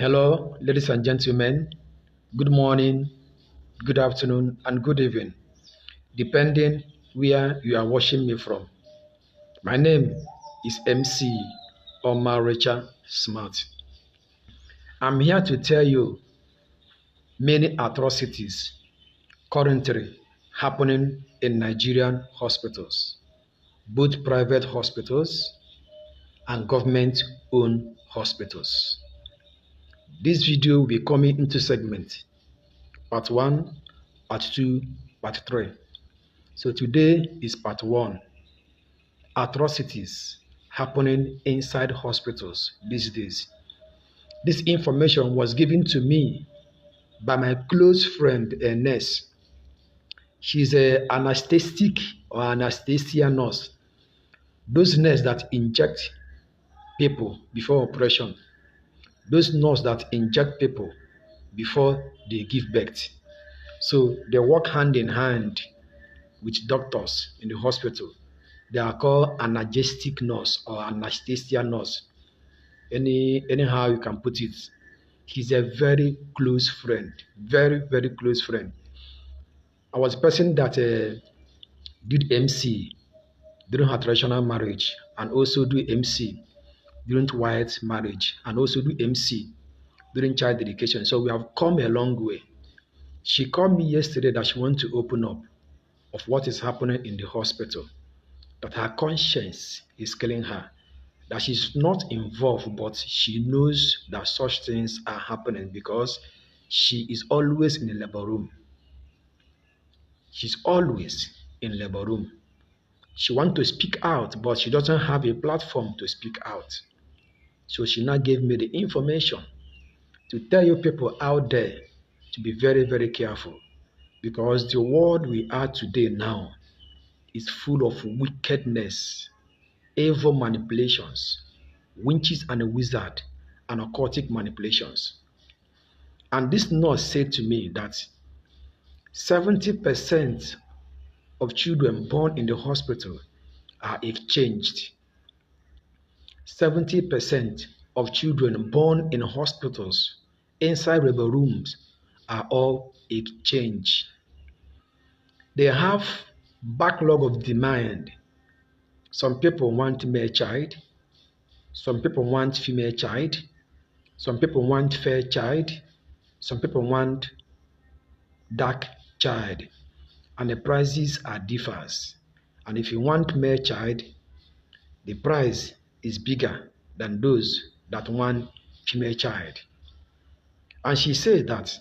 Hello, ladies and gentlemen. Good morning, good afternoon, and good evening, depending where you are watching me from. My name is MC Omaricha Smart. I'm here to tell you many atrocities currently happening in Nigerian hospitals, both private hospitals and government-owned hospitals. This video will be coming into segment part 1, part 2, part 3. So today is part 1, atrocities happening inside hospitals these days. This information was given to me by my close friend, a nurse. She's an anesthetic or anesthesia nurse. Those nurses that inject people before operation. Those nurses that inject people before they give birth. So they work hand in hand with doctors in the hospital. They are called analgesic nurse or anesthesia nurse. Anyhow you can put it. He's a very close friend, very close friend. I was a person that did MC during her traditional marriage and also do MC during white marriage and also do MC during child dedication. So we have come a long way. She called me yesterday that she wants to open up of what is happening in the hospital, that her conscience is killing her, that she's not involved, but she knows that such things are happening because she is always in the labor room. She's always in labor room. She wants to speak out, but she doesn't have a platform to speak out. So she now gave me the information to tell you people out there to be very careful, because the world we are today now is full of wickedness, evil manipulations, witches and wizards, and occultic manipulations. And this nurse said to me that 70% of children born in the hospital are exchanged. 70% of children born in hospitals inside labor rooms are all exchanged. They have backlog of demand. Some people want male child, some people want female child, some people want fair child, some people want dark child, and the prices are differs. And if you want male child, the price is bigger than those that want female child. And she said that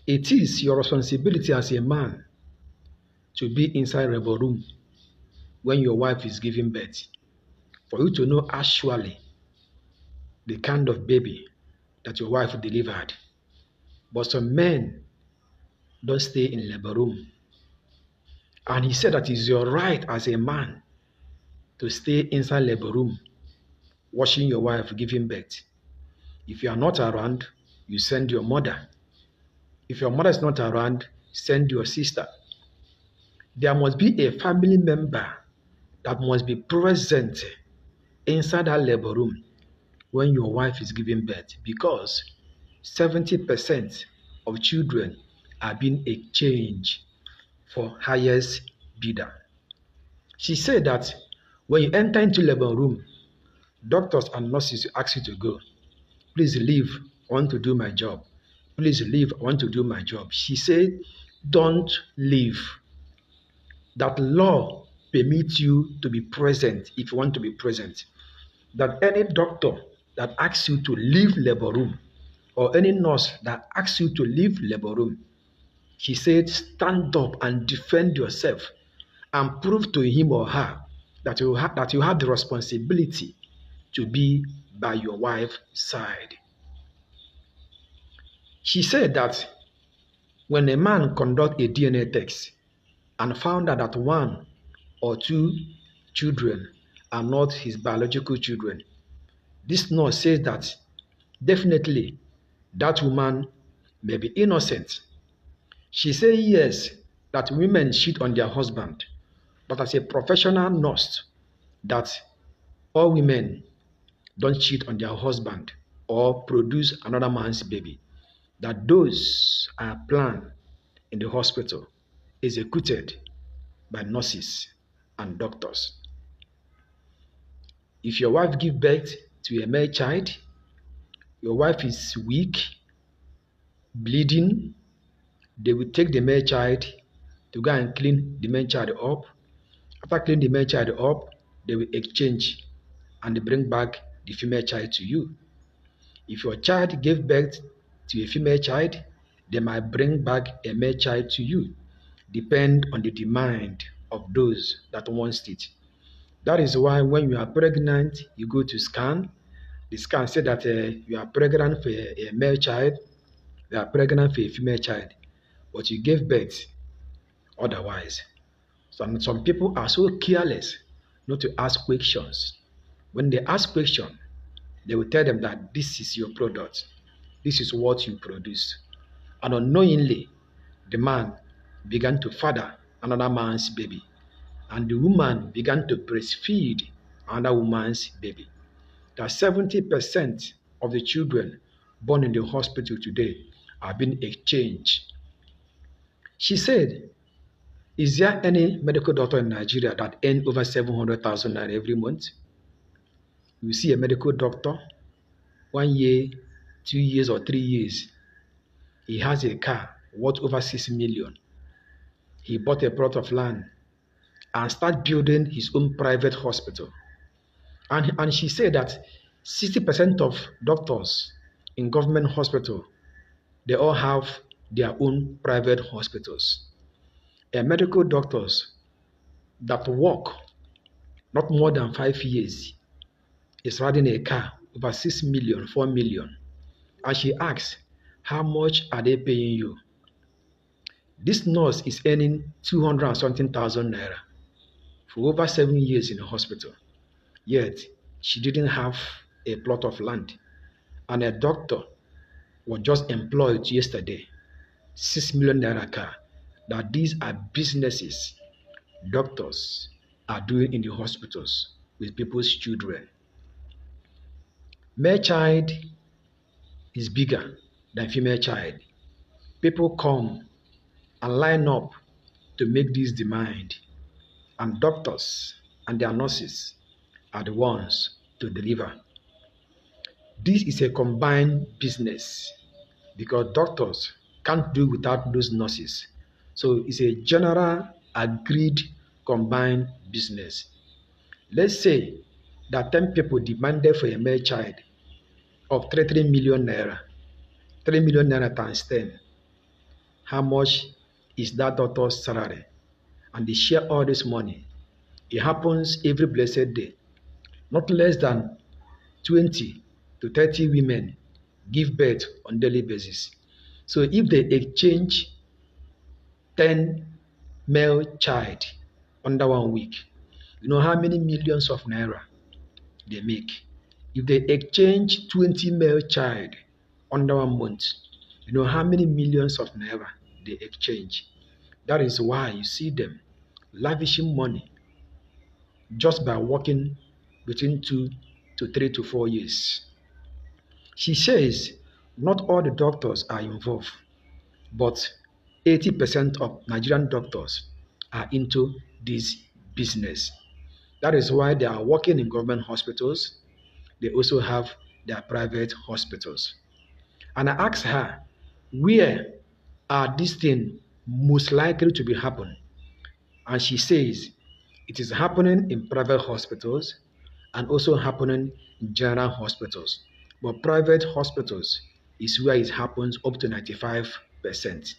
it is your responsibility as a man to be inside labor room when your wife is giving birth, for you to know actually the kind of baby that your wife delivered. But some men don't stay in labor room. And he said that it's your right as a man to stay inside labor room watching your wife giving birth. If you are not around, you send your mother. If your mother is not around, send your sister. There must be a family member that must be present inside that labor room when your wife is giving birth, because 70% of children are being exchanged for highest bidder. She said that when you enter into labor room, doctors and nurses ask you to go. Please leave, I want to do my job. Please leave, I want to do my job. She said, don't leave. That law permits you to be present if you want to be present. That any doctor that asks you to leave labor room, or any nurse that asks you to leave labor room, she said, stand up and defend yourself and prove to him or her that you have the responsibility to be by your wife's side. She said that when a man conduct a DNA test and found out that one or two children are not his biological children, this nurse says that definitely that woman may be innocent. She said yes, that women cheat on their husband, but as a professional nurse, that all women don't cheat on their husband. or produce another man's baby, that those are planned in the hospital, executed by nurses and doctors. If your wife gives birth to a male child, your wife is weak, bleeding, they will take the male child to go and clean the male child up. After cleaning the male child up, they will exchange and bring back the female child to you. If your child gave birth to a female child, they might bring back a male child to you, depend on the demand of those that wants it. That is why when you are pregnant, you go to scan. The scan say that you are pregnant for a male child, you are pregnant for a female child, but you gave birth otherwise. Some people are so careless not to ask questions. When they ask questions, they will tell them that this is your product, this is what you produce. And unknowingly, the man began to father another man's baby, and the woman began to breastfeed another woman's baby. That 70% of the children born in the hospital today are being exchanged. She said, is there any medical doctor in Nigeria that earns over 700,000 naira every month? You see a medical doctor, 1 year, 2 years, or 3 years, he has a car worth over 6 million. He bought a plot of land and start building his own private hospital. And she said that 60% of doctors in government hospital, they all have their own private hospitals. And medical doctors that work not more than 5 years is riding a car over 6 million, 4 million. And she asks, how much are they paying you? This nurse is earning 200 and something thousand naira for over 7 years in the hospital. Yet, she didn't have a plot of land. And a doctor was just employed yesterday, 6 million naira car. That these are businesses doctors are doing in the hospitals with people's children. Male child is bigger than female child. People come and line up to make this demand, and doctors and their nurses are the ones to deliver. This is a combined business because doctors can't do without those nurses. So it's a general agreed combined business. Let's say that 10 people demanded for a male child of 3 million naira. 3 million naira times 10. How much is that doctor's salary? And they share all this money. It happens every blessed day. Not less than 20 to 30 women give birth on daily basis. So if they exchange 10 male child under 1 week, you know how many millions of naira they make. If they exchange 20 male child under 1 month, you know how many millions of naira they exchange. That is why you see them lavishing money just by working between 2 to 3 to 4 years. She says not all the doctors are involved, but 80% of Nigerian doctors are into this business. That is why they are working in government hospitals. They also have their private hospitals. And I asked her, where are these things most likely to be happening? And she says it is happening in private hospitals and also happening in general hospitals. But private hospitals is where it happens up to 95%.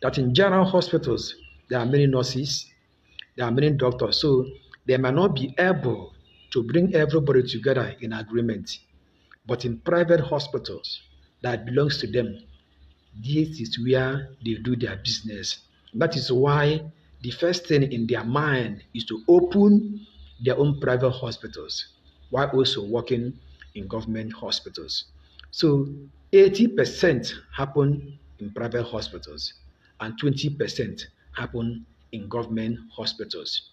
That in general hospitals, there are many nurses, there are many doctors, so they might not be able to bring everybody together in agreement. But in private hospitals that belongs to them, this is where they do their business. That is why the first thing in their mind is to open their own private hospitals while also working in government hospitals. So 80% happen in private hospitals and 20% happen in government hospitals.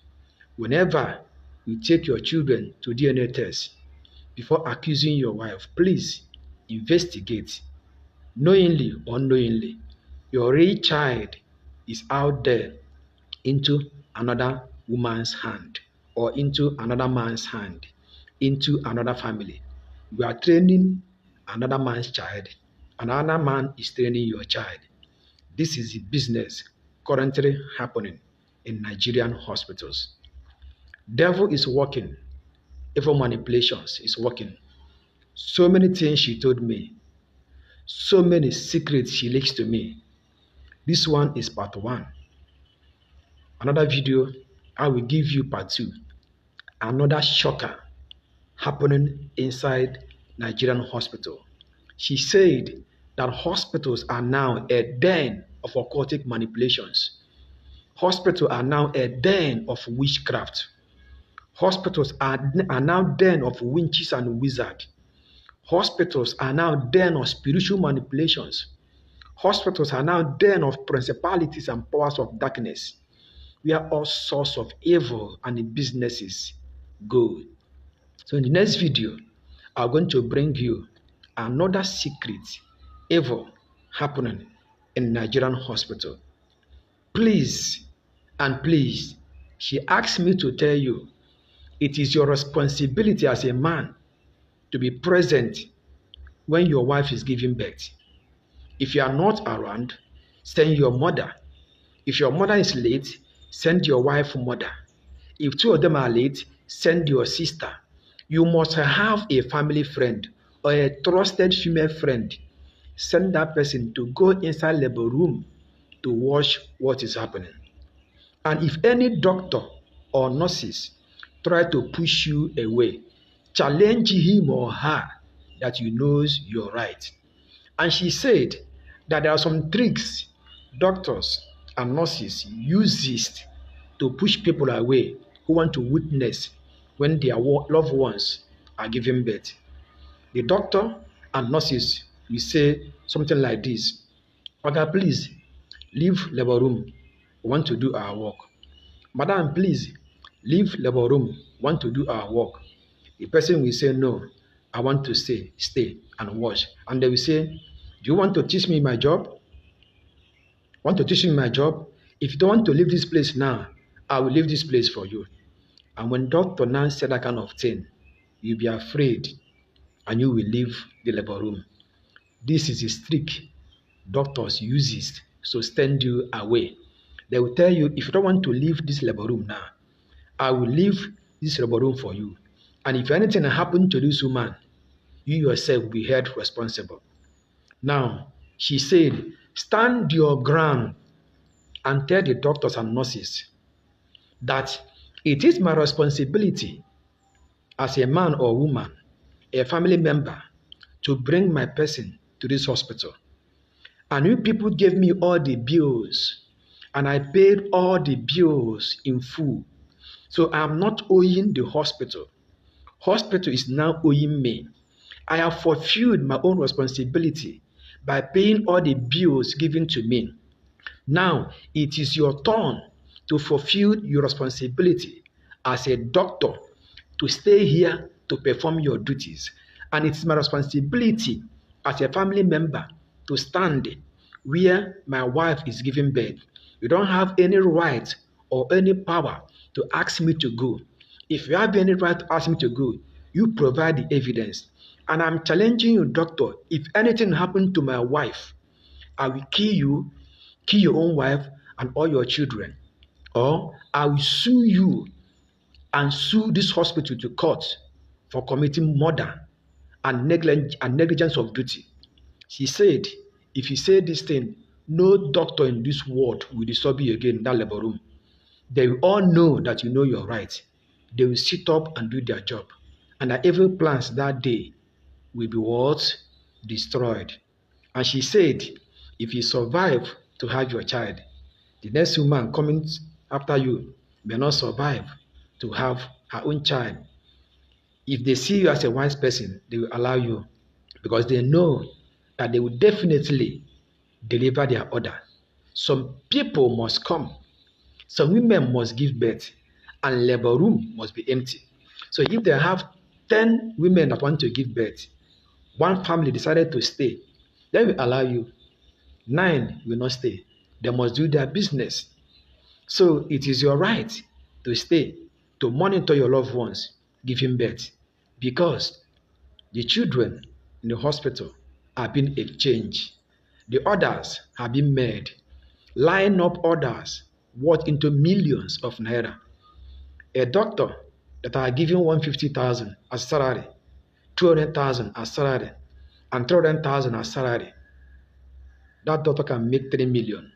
Whenever you take your children to DNA test, before accusing your wife, please investigate. Knowingly or unknowingly, your real child is out there into another woman's hand or into another man's hand, into another family. You are training another man's child, another man is training your child. This is the business currently happening in Nigerian hospitals. Devil is working, evil manipulations is working. So many things she told me, so many secrets she leaks to me. This one is part one. Another video, I will give you part two. Another shocker happening inside Nigerian hospital. She said that hospitals are now a den of occultic manipulations. Hospitals are now a den of witchcraft. Hospitals are now den of witches and wizards. Hospitals are now den of spiritual manipulations. Hospitals are now den of principalities and powers of darkness, where all sorts of evil and businesses go. So in the next video, I'm going to bring you another secret evil happening in Nigerian hospital. Please and please, she asked me to tell you, it is your responsibility as a man to be present when your wife is giving birth. If you are not around, send your mother. If your mother is late, send your wife mother. If two of them are late, send your sister. You must have a family friend or a trusted female friend. Send that person to go inside labor room to watch what is happening. And if any doctor or nurses try to push you away, challenge him or her that you knows you're right. And she said that there are some tricks doctors and nurses use this to push people away who want to witness when their loved ones are giving birth. The doctor and nurses will say something like this: "Oga, please leave labor room. We want to do our work. Madam, please leave labor room. We want to do our work." The person will say, "No, I want to stay and watch." And they will say, "Do you want to teach me my job? Want to teach me my job? If you don't want to leave this place now, I will leave this place for you." And when Dr. Nan said that kind of thing, you'll be afraid and you will leave the labor room. This is a trick doctors use it to stand you away. They will tell you, if you don't want to leave this labor room now, I will leave this labor room for you. And if anything happened to this woman, you yourself will be held responsible. Now, she said, stand your ground and tell the doctors and nurses that it is my responsibility as a man or woman, a family member, to bring my person to this hospital. And you people gave me all the bills, and I paid all the bills in full. So I'm not owing the hospital. Hospital is now owing me. I have fulfilled my own responsibility by paying all the bills given to me. Now it is your turn to fulfill your responsibility as a doctor to stay here to perform your duties. And it's my responsibility as a family member to stand where my wife is giving birth. You don't have any right or any power to ask me to go. If you have any right to ask me to go, you provide the evidence. And I'm challenging you, doctor, if anything happened to my wife, I will kill you, kill your own wife and all your children. Or I will sue you and sue this hospital to court for committing murder and negligence of duty. She said, if you say this thing, no doctor in this world will disturb you again in that labor room. They will all know that you know you're right. They will sit up and do their job. And the evil plans that day will be what? Destroyed. And she said, if you survive to have your child, the next woman coming after you may not survive to have her own child. If they see you as a wise person, they will allow you because they know that they will definitely deliver their order. Some people must come. Some women must give birth and labor room must be empty. So if they have 10 women that want to give birth, One family decided to stay. They will allow you. 9 will not stay. They must do their business. So it is your right to stay, to monitor your loved ones giving birth, because the children in the hospital are being exchanged. The orders have been made. Line up orders worth into millions of naira. A doctor that are giving 150,000 as salary, 200,000 as salary, and 300,000 as salary, that doctor can make 3 million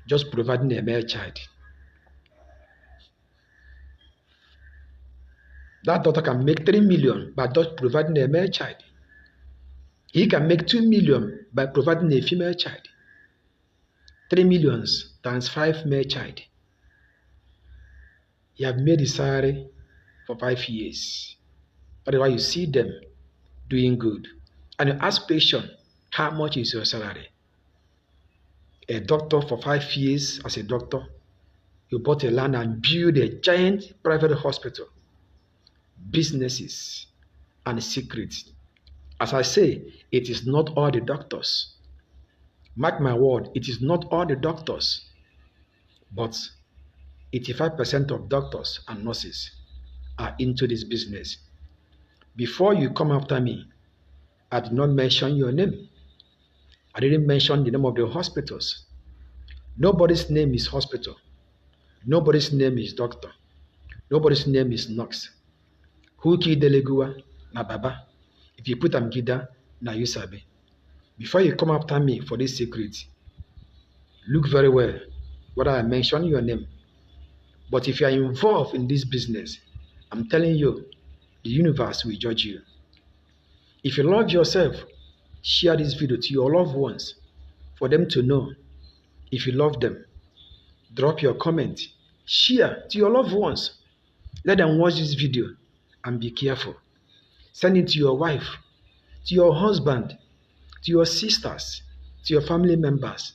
just providing a male child. That doctor can make 3 million by just providing a male child. He can make 2 million by providing a female child. 3 millions times 5 male child. He have made his salary for 5 years. That is why you see them doing good. And you ask patient, how much is your salary? A doctor for 5 years as a doctor, you bought a land and built a giant private hospital. Businesses and secrets. As I say, it is not all the doctors. Mark my word, it is not all the doctors, but 85% of doctors and nurses are into this business. Before you come after me, I did not mention your name. I didn't mention the name of the hospitals. Nobody's name is hospital. Nobody's name is doctor. Nobody's name is nurse. Who killed Delegua? Na Baba. If you put Amgida, na you sabi. Before you come after me for this secret, look very well whether I mention your name. But if you are involved in this business, I'm telling you, the universe will judge you. If you love yourself, share this video to your loved ones for them to know. If you love them, drop your comment, share to your loved ones. Let them watch this video and be careful. Send it to your wife, to your husband, to your sisters, to your family members.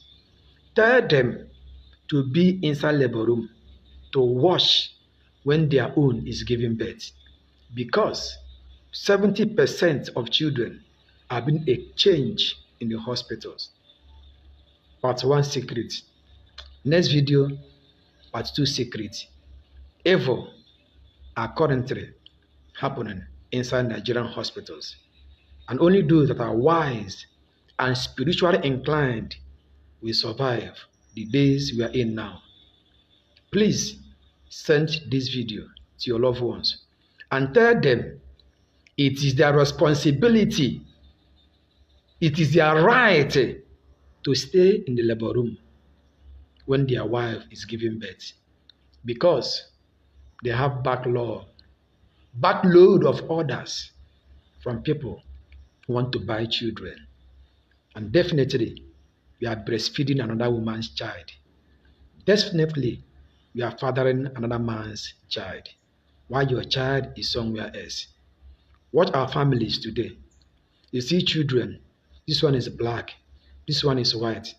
Tell them to be inside labor room, to watch when their own is giving birth. Because 70% of children are being exchanged in the hospitals. Part 1 secret. Next video, part 2 secret. Evil are currently happening inside Nigerian hospitals. And only those that are wise and spiritually inclined will survive the days we are in now. Please send this video to your loved ones and tell them it is their responsibility, it is their right to stay in the labor room when their wife is giving birth, because they have backload of orders from people who want to buy children. And definitely, we are breastfeeding another woman's child. Definitely, we are fathering another man's child, while your child is somewhere else. Watch our families today. You see children, this one is black, this one is white.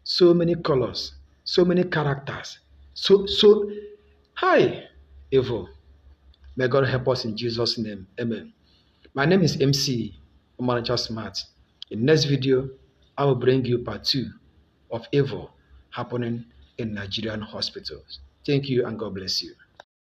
So many colors, so many characters. Hi, evil. May God help us in Jesus' name. Amen. My name is MC Omaricha Smart. In next video, I will bring you part 2 of evil happening in Nigerian hospitals. Thank you and God bless you.